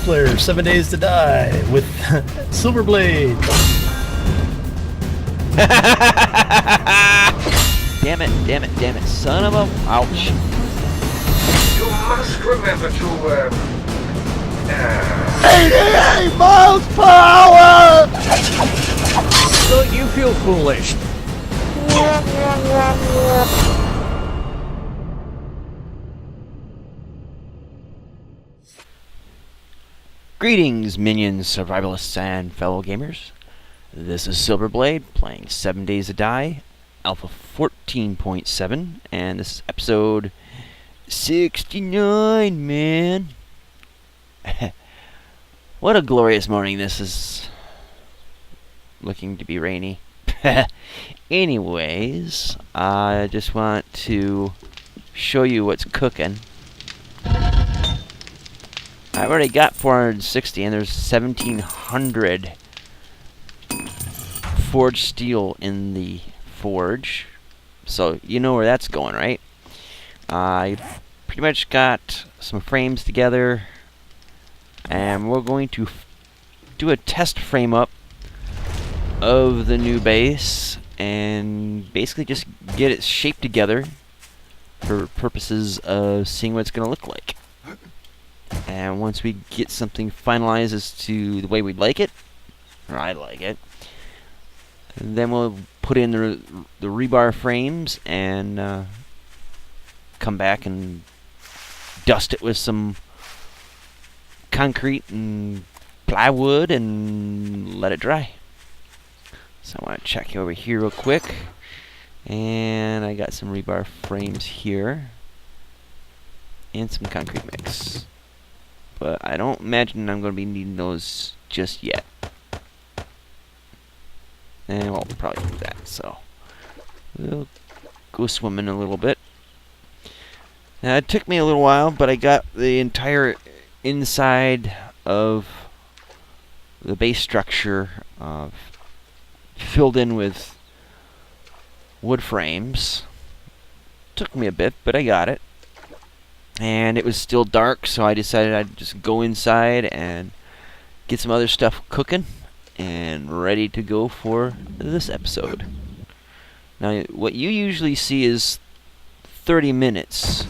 multiplayer 7 Days to Die with Silverblade. Damn it, son of a... Ouch. You must remember to, 88 miles per hour! Don't you feel foolish? Greetings, minions, survivalists, and fellow gamers. This is Silverblade playing 7 Days to Die, Alpha 14.7, and this is episode 69, man. What a glorious morning this is. Looking to be rainy. Anyways, I just want to show you what's cooking. I've already got 460 and there's 1700 forged steel in the forge. So you know where that's going, right? I pretty much got some frames together and we're going to do a test frame up of the new base and basically just get it shaped together for purposes of seeing what it's going to look like. And once we get something finalized as to the way we'd like it, or I like it, then we'll put in the rebar frames and come back and dust it with some concrete and plywood and let it dry. So I want to check over here real quick, and I got some rebar frames here and some concrete mix. But I don't imagine I'm going to be needing those just yet. And we'll probably do that, so we'll go swimming a little bit. Now, it took me a little while, but I got the entire inside of the base structure filled in with wood frames. Took me a bit, but I got it. And it was still dark, so I decided I'd just go inside and get some other stuff cooking and ready to go for this episode. Now, what you usually see is 30 minutes,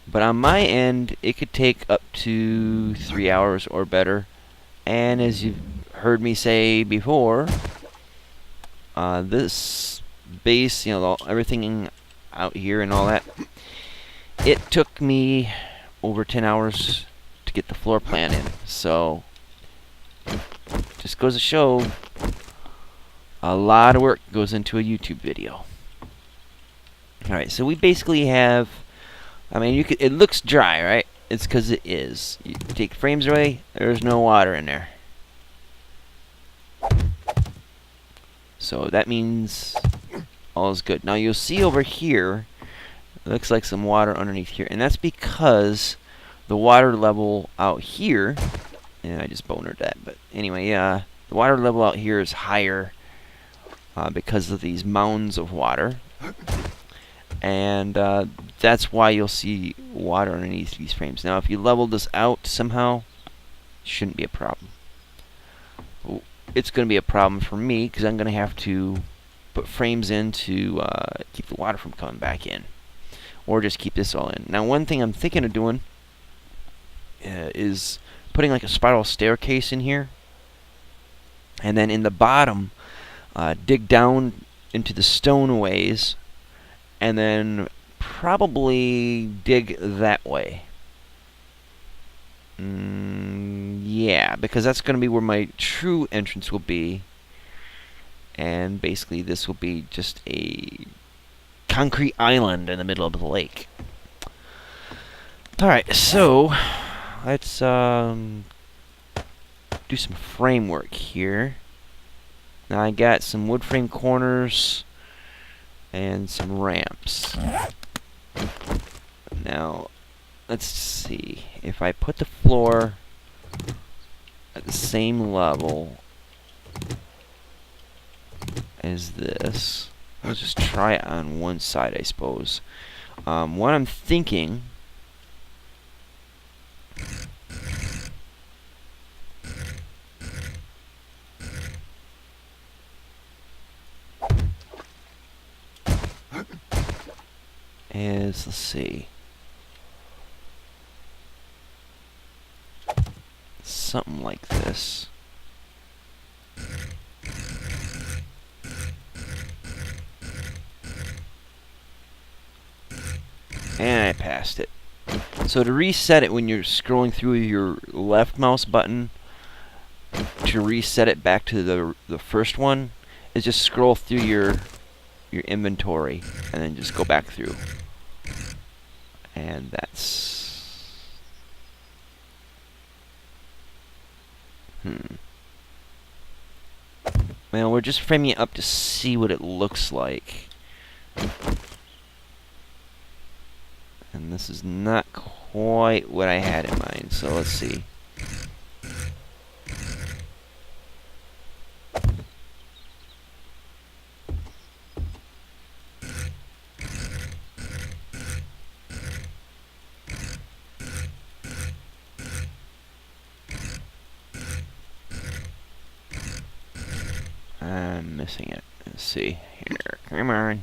but on my end, it could take up to 3 hours or better. And as you've heard me say before, this base, you know, everything out here and all that, it took me over 10 hours to get the floor plan in, so just goes to show a lot of work goes into a YouTube video. Alright, so we basically have, I mean, it looks dry, right? It's because it is. You take frames away, there's no water in there. So that means all is good. Now you'll see over here, it looks like some water underneath here, and that's because the water level out here, and I just bonered that, but anyway, the water level out here is higher because of these mounds of water, and that's why you'll see water underneath these frames. Now, if you level this out somehow, it shouldn't be a problem. It's going to be a problem for me because I'm going to have to put frames in to keep the water from coming back in. Or just keep this all in. Now, one thing I'm thinking of doing is putting like a spiral staircase in here, and then in the bottom, dig down into the stoneways, and then probably dig that way. Yeah, because that's going to be where my true entrance will be, and basically this will be just a concrete island in the middle of the lake. Alright, so let's do some framework here. Now I got some wood frame corners and some ramps. Now let's see, if I put the floor at the same level as this, let's just try it on one side, I suppose. What I'm thinking is, let's see, something like this. And I passed it. So to reset it when you're scrolling through your left mouse button, to reset it back to the first one, is just scroll through your inventory and then just go back through. And that's... Well, we're just framing it up to see what it looks like. And this is not quite what I had in mind, so let's see. I'm missing it. Let's see. Here, come on.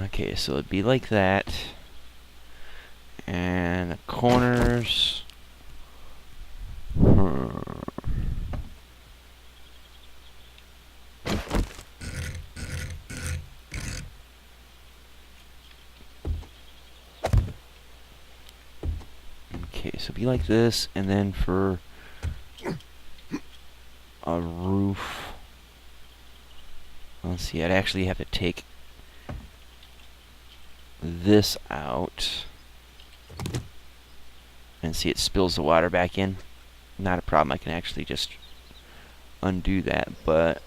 Okay, so it'd be like that. And the corners. Okay, so it'd be like this, and then for a roof. Let's see, I'd actually have to take this out. And see, it spills the water back in. Not a problem, I can actually just undo that, but...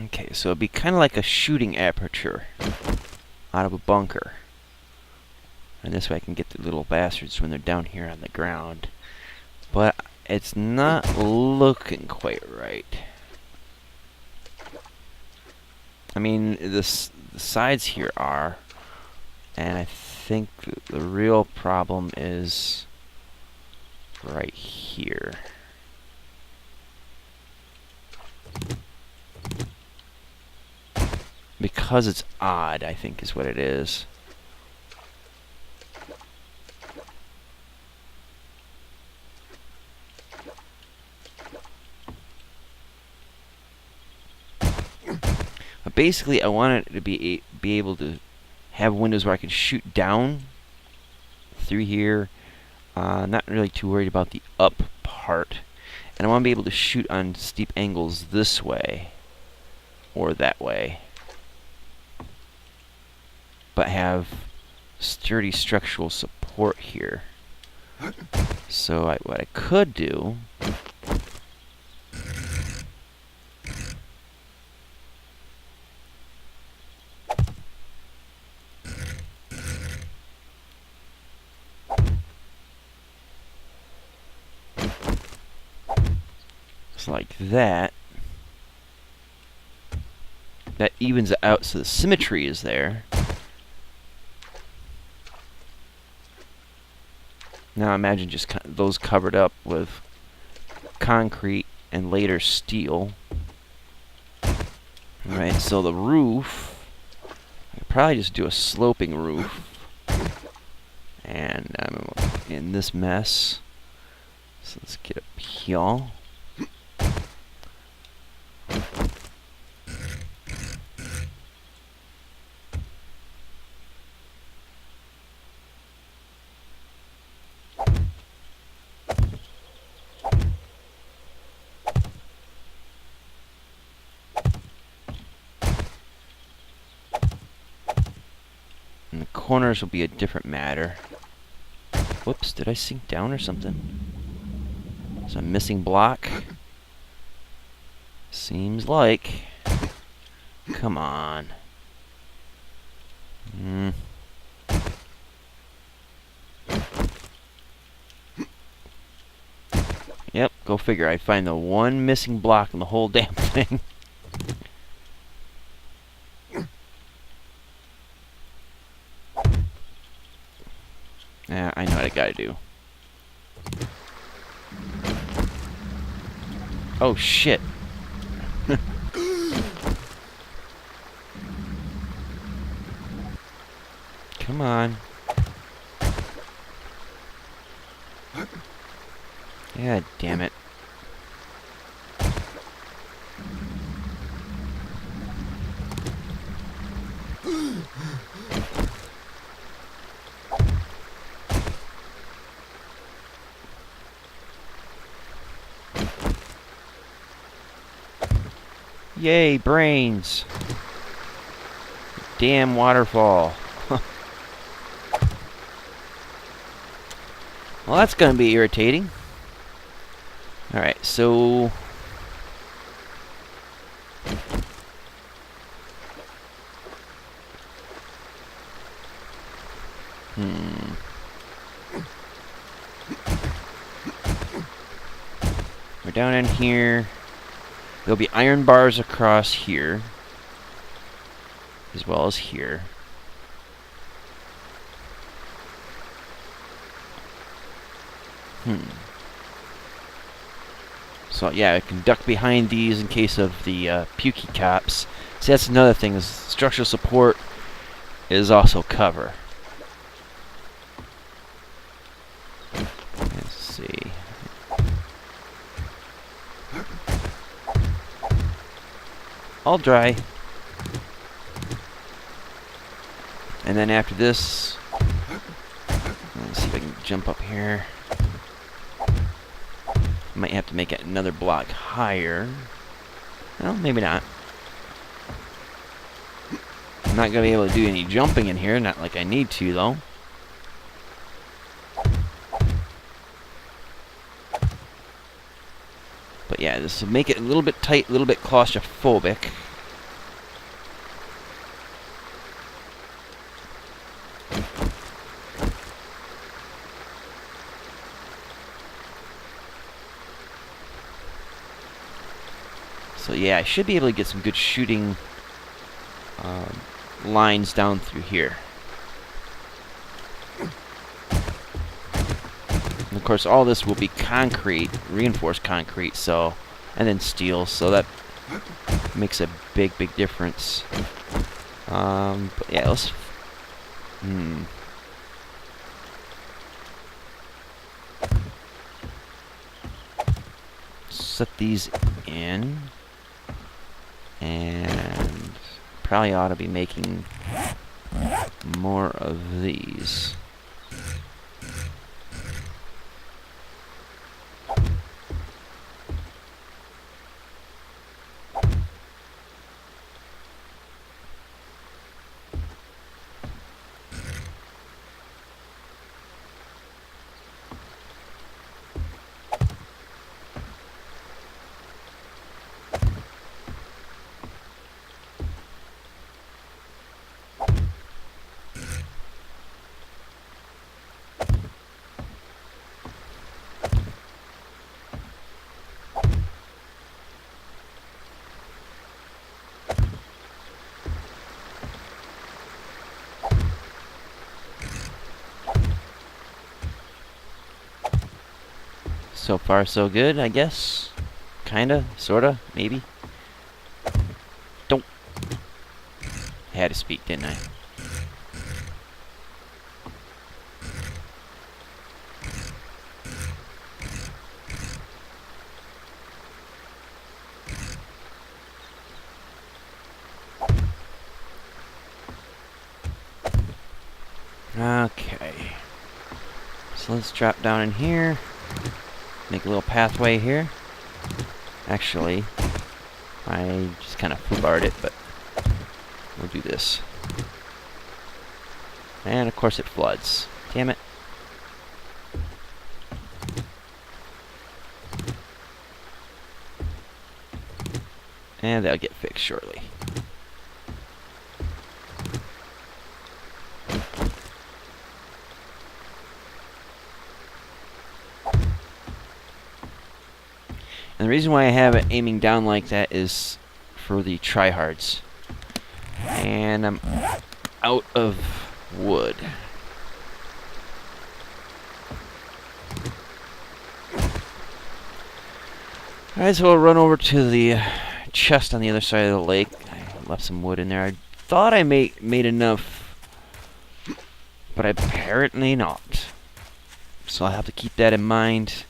Okay, so it'd be kind of like a shooting aperture out of a bunker. And this way I can get the little bastards when they're down here on the ground. But it's not looking quite right. I mean, the sides here are. And I think the real problem is right here. Because it's odd, I think is what it is. But basically, I want it to be able to have windows where I can shoot down through here. Not really too worried about the up part. And I want to be able to shoot on steep angles this way or that way. But have sturdy structural support here. So what I could do is like that. That evens it out so the symmetry is there. Now imagine just those covered up with concrete and later steel. Alright, so the roof, I could probably just do a sloping roof. And I'm in this mess. So let's get up here. And the corners will be a different matter. Whoops, did I sink down or something? Is a missing block? Seems like. Come on. Yep, go figure. I find the one missing block in the whole damn thing. I know what I gotta do. Oh shit. Come on. Yeah, damn it. Yay, brains! Damn waterfall. Well, that's gonna be irritating. Alright, so... We're down in here. There'll be iron bars across here, as well as here. So yeah, I can duck behind these in case of the pukey cops. See, that's another thing, is structural support is also cover. Let's see. All dry. And then after this, let's see if I can jump up here. Might have to make it another block higher. Well, maybe not. I'm not going to be able to do any jumping in here, not like I need to, though. But yeah, this will make it a little bit tight, a little bit claustrophobic. So yeah, I should be able to get some good shooting lines down through here. And of course, all this will be concrete, reinforced concrete, so, and then steel, so that makes a big, big difference. But yeah, let's... Set these in. And probably ought to be making more of these. So far, so good, I guess. Kinda, sorta, maybe. Don't. I had to speak, didn't I? Okay. So let's drop down in here. Make a little pathway here. Actually, I just kind of foobarred it, but we'll do this. And of course it floods. Damn it. And that'll get fixed shortly. And the reason why I have it aiming down like that is for the tryhards. And I'm out of wood. Alright, so we'll run over to the chest on the other side of the lake. I left some wood in there. I thought I made enough, but apparently not. So I'll have to keep that in mind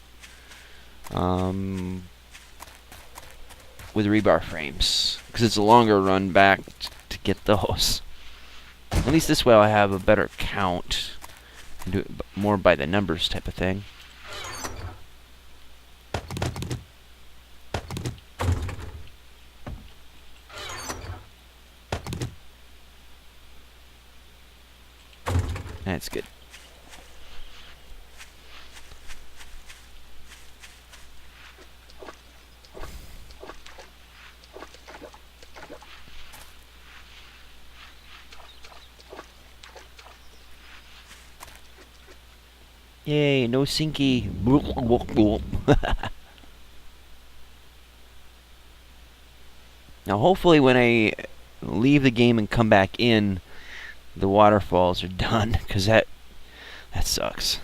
with rebar frames, because it's a longer run back to get those. At least this way I'll have a better count and do it more by the numbers type of thing. That's good. Yay, no sinky. Now hopefully when I leave the game and come back in, the waterfalls are done, because that sucks.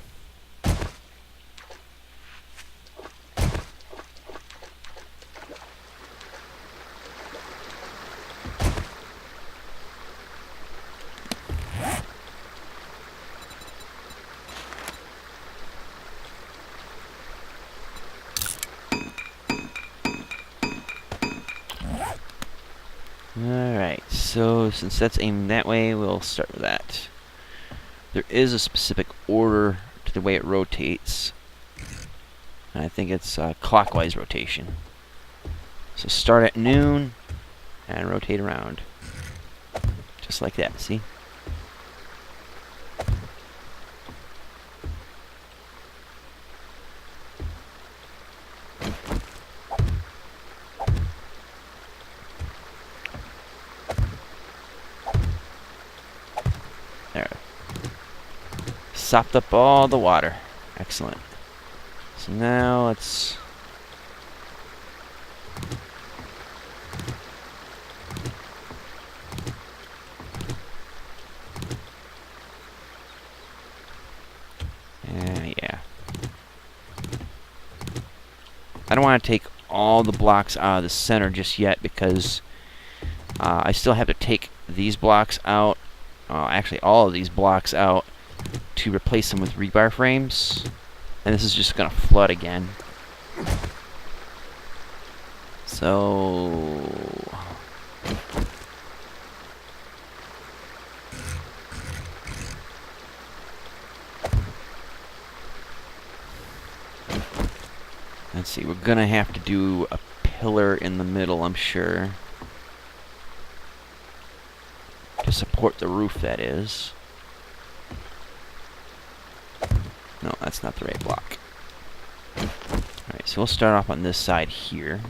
Alright, so since that's aimed that way, we'll start with that. There is a specific order to the way it rotates. And I think it's clockwise rotation. So start at noon and rotate around. Just like that, see? There. Sopped up all the water. Excellent. So now let's... yeah. I don't want to take all the blocks out of the center just yet, because I still have to take these blocks out, actually all of these blocks out, to replace them with rebar frames. And this is just going to flood again. So... let's see, we're going to have to do a pillar in the middle, I'm sure. To support the roof, that is. No, that's not the right block. Alright, so we'll start off on this side here.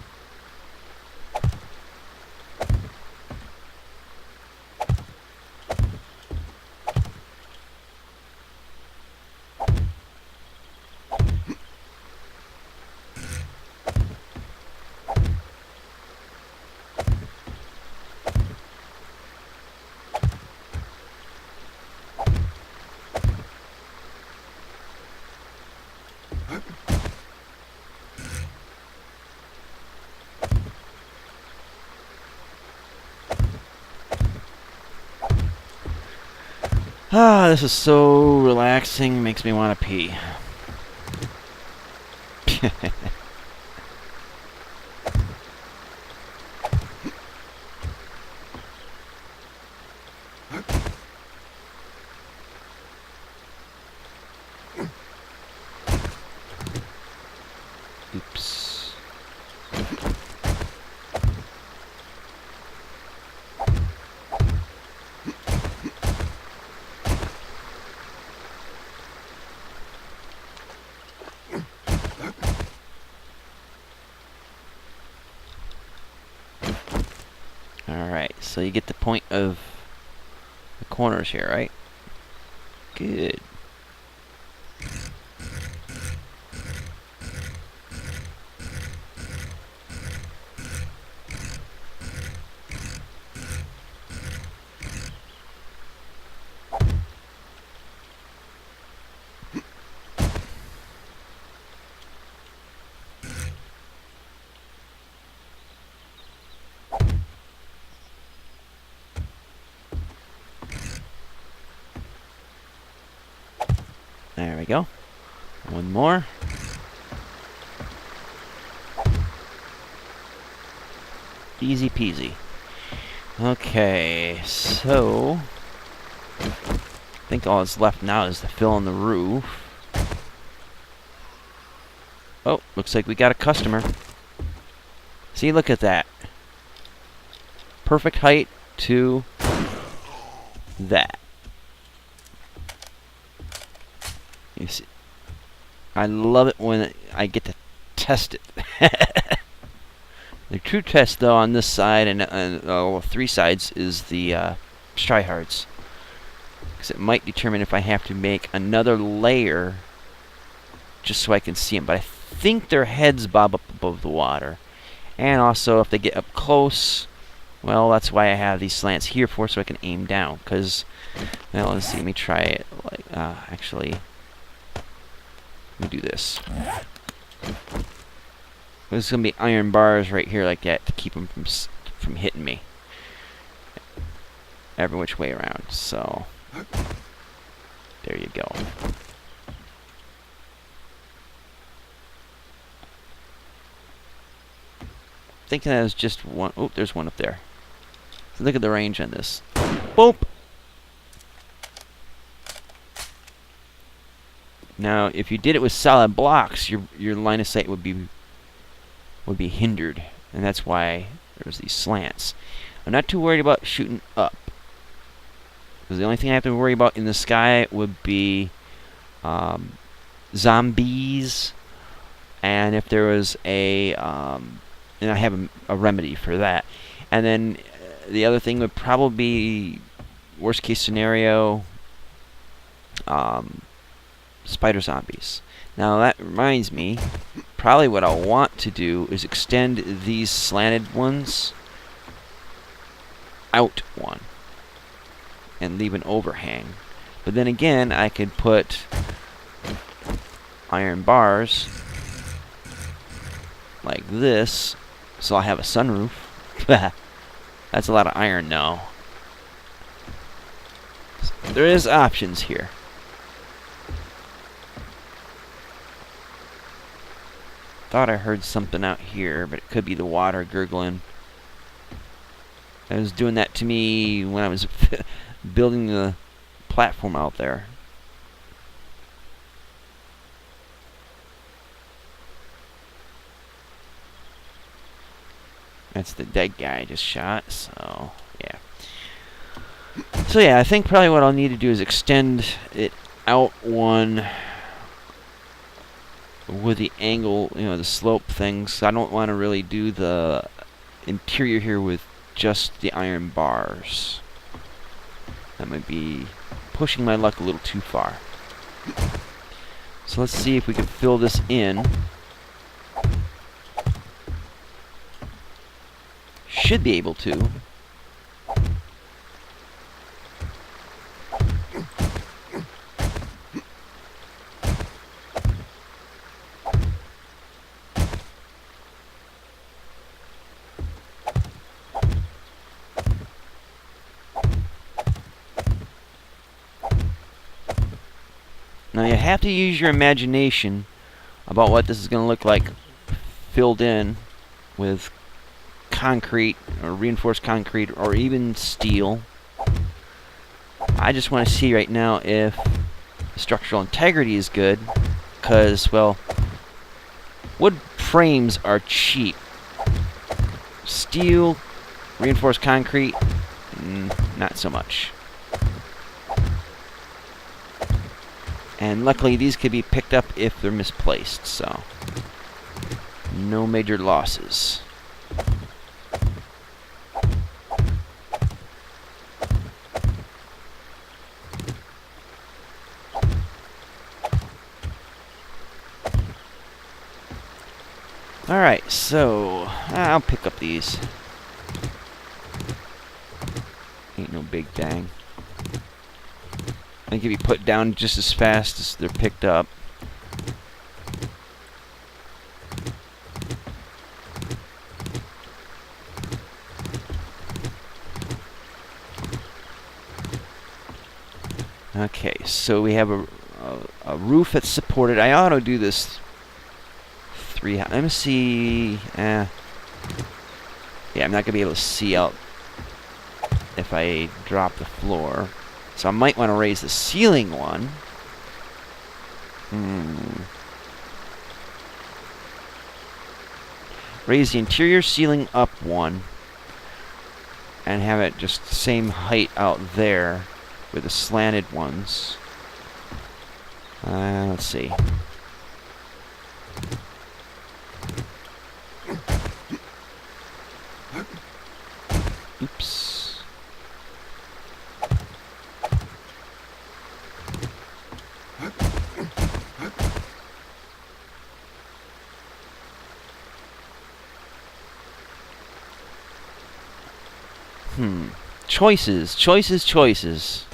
Ah, this is so relaxing, makes me want to pee. Oops. Alright, so you get the point of the corners here, right? Good. There we go. One more. Easy peasy. Okay, so I think all that's left now is to fill in the roof. Oh, looks like we got a customer. See, look at that. Perfect height to that. You see, I love it when I get to test it. The true test, though, on this side and three sides is the tryhards, because it might determine if I have to make another layer just so I can see them. But I think their heads bob up above the water, and also if they get up close, well, that's why I have these slants here for, so I can aim down. Because, well, let's see, let me try it. Like, actually, let me do this. There's going to be iron bars right here like that to keep them from hitting me every which way around. So, there you go. Thinking that was just one. Oh, there's one up there. So look at the range on this. Boop! Now, if you did it with solid blocks, your line of sight would be hindered, and that's why there's these slants. I'm not too worried about shooting up, because the only thing I have to worry about in the sky would be zombies, and if there was a and I have a remedy for that. And then the other thing would probably be, worst case scenario, spider zombies. Now that reminds me, probably what I'll want to do is extend these slanted ones out one and leave an overhang. But then again, I could put iron bars like this, so I'll have a sunroof. That's a lot of iron now. There is options here. Thought I heard something out here, but it could be the water gurgling. It was doing that to me when I was building the platform out there. That's the dead guy I just shot, so yeah. So yeah, I think probably what I'll need to do is extend it out one with the angle, you know, the slope things. I don't want to really do the interior here with just the iron bars. That might be pushing my luck a little too far. So let's see if we can fill this in. Should be able to. Now you have to use your imagination about what this is going to look like filled in with concrete or reinforced concrete or even steel. I just want to see right now if the structural integrity is good, because, well, wood frames are cheap. Steel, reinforced concrete, not so much. And luckily these could be picked up if they're misplaced, so no major losses. Alright, so I'll pick up these. Ain't no big bang. They can be put down just as fast as they're picked up. Okay, so we have a a roof that's supported. I ought to do this 3. Let me see. Yeah, I'm not gonna be able to see out if I drop the floor, so I might want to raise the ceiling one. Raise the interior ceiling up 1 and have it just the same height out there with the slanted ones. Let's see. Oops. Choices, choices, choices.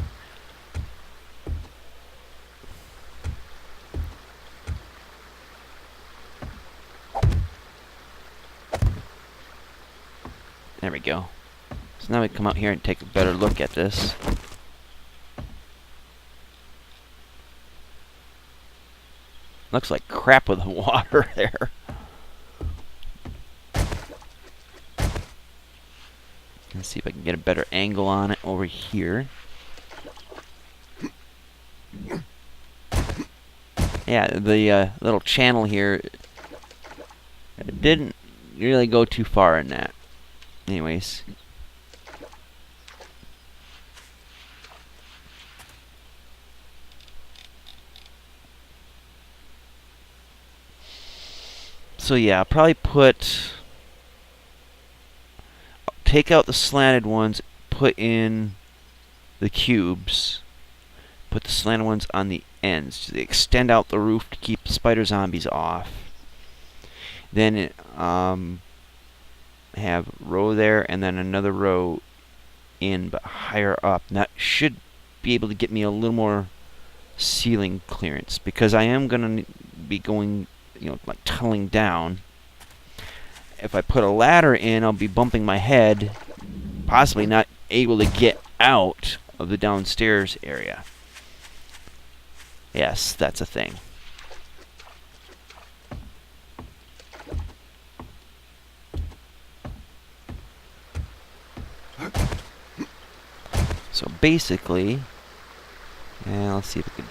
There we go. So now we come out here and take a better look at this. Looks like crap with the water there. Let's see if I can get a better angle on it over here. Yeah, the little channel here didn't really go too far in that. Anyways. So yeah, I'll probably take out the slanted ones, put in the cubes, put the slanted ones on the ends. So they extend out the roof to keep the spider zombies off. Then have row there and then another row in but higher up. And that should be able to get me a little more ceiling clearance, because I am going to be going, like tunneling down. If I put a ladder in, I'll be bumping my head, possibly not able to get out of the downstairs area. Yes, that's a thing. So basically, let's see if we can.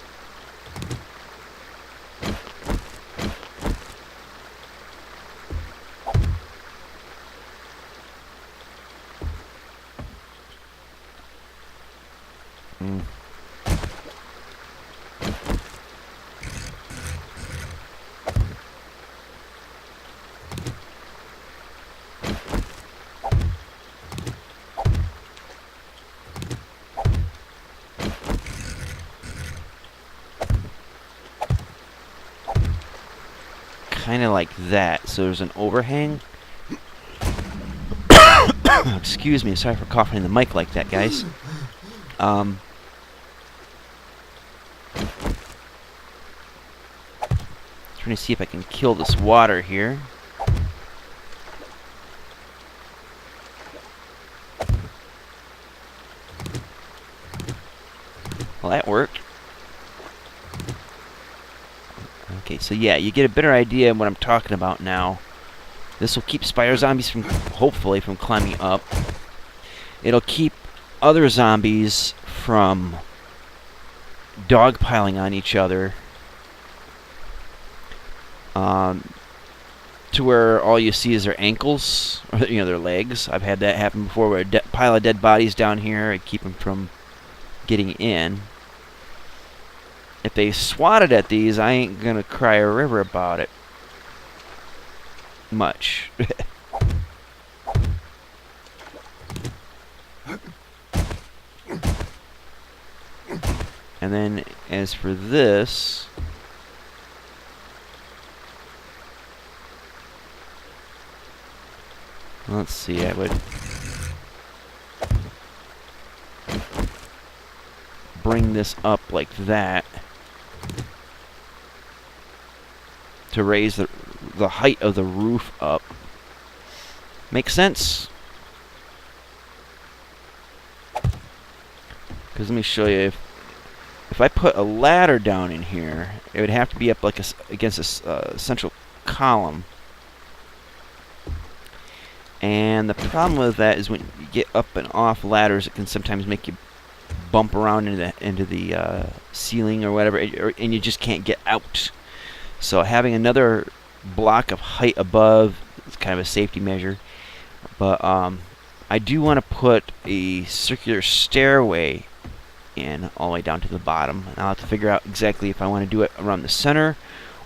Kind of like that. So there's an overhang. Excuse me, sorry for coughing in the mic like that, guys. Trying to see if I can kill this water here. Well, that worked. Okay, so yeah, you get a better idea of what I'm talking about now. This will keep spider zombies from, hopefully, from climbing up. It'll keep other zombies from dogpiling on each other. To where all you see is their ankles, or their legs. I've had that happen before, where a pile of dead bodies down here, I keep them from getting in. If they swatted at these, I ain't gonna cry a river about it. Much. And then, as for this, let's see, I would bring this up like that to raise the height of the roof up. Make sense? Because let me show you, if I put a ladder down in here, it would have to be up like against a central column. And the problem with that is when you get up and off ladders, it can sometimes make you bump around into the ceiling or whatever, and you just can't get out. So having another block of height above is kind of a safety measure. But I do want to put a circular stairway in all the way down to the bottom. And I'll have to figure out exactly if I want to do it around the center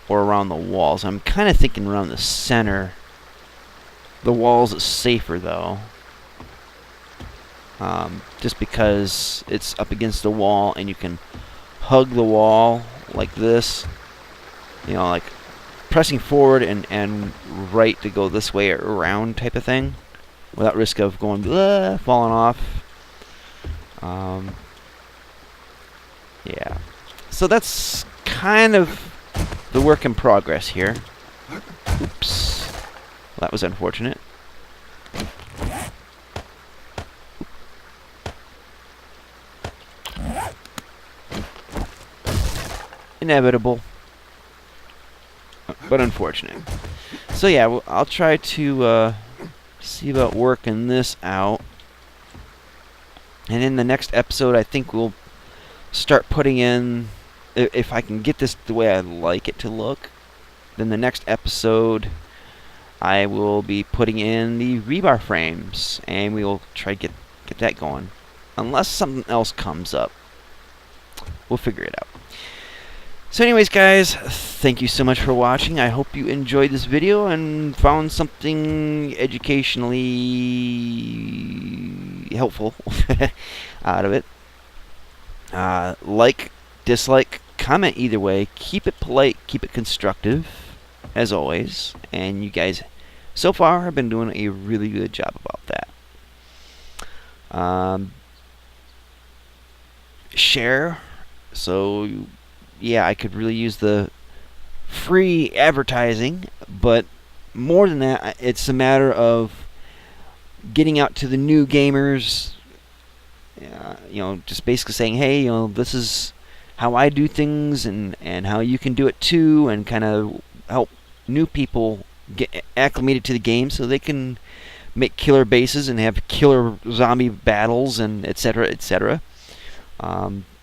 or around the walls. I'm kind of thinking around the center. The walls is safer though, just because it's up against the wall and you can hug the wall like this, you know, like pressing forward and right to go this way or around type of thing, without risk of going falling off. Yeah, so that's kind of the work in progress here. Oops. Well, that was unfortunate. Inevitable, but unfortunate. So yeah, well, I'll try to see about working this out. And in the next episode, I think we'll start putting in, if I can get this the way I like it to look, then the next episode I will be putting in the rebar frames, and we will try to get that going. Unless something else comes up. We'll figure it out. So anyways, guys, thank you so much for watching. I hope you enjoyed this video and found something educationally helpful out of it. Like, dislike, comment either way. Keep it polite, keep it constructive, as always. And you guys, so far, have been doing a really good job about that. Share. So, yeah, I could really use the free advertising, but more than that, it's a matter of getting out to the new gamers. You know, just basically saying, hey, you know, this is how I do things, and how you can do it too, and kind of help new people get acclimated to the game so they can make killer bases and have killer zombie battles, and etc., etc.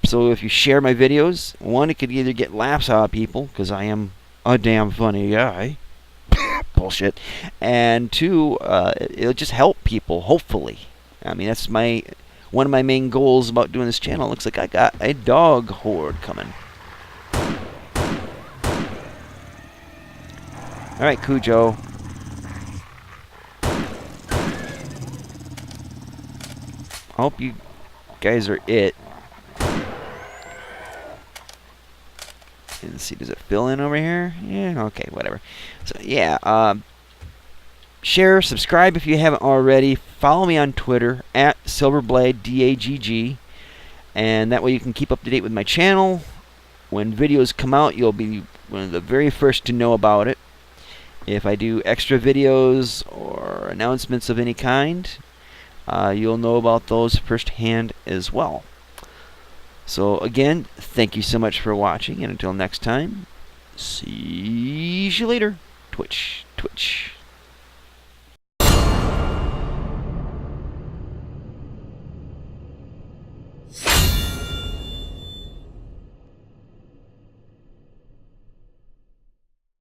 So if you share my videos, one, it could either get laughs out of people, because I am a damn funny guy. Bullshit. And two, it'll just help people, hopefully. I mean, that's one of my main goals about doing this channel. It looks like I got a dog horde coming. Alright, Cujo. I hope you guys are it. Let's see, does it fill in over here? Yeah, okay, whatever. So, yeah, share, subscribe if you haven't already. Follow me on Twitter, @SilverBlade, DAGG. And that way you can keep up to date with my channel. When videos come out, you'll be one of the very first to know about it. If I do extra videos or announcements of any kind, you'll know about those firsthand as well. So again, thank you so much for watching, and until next time, see you later. Twitch, Twitch.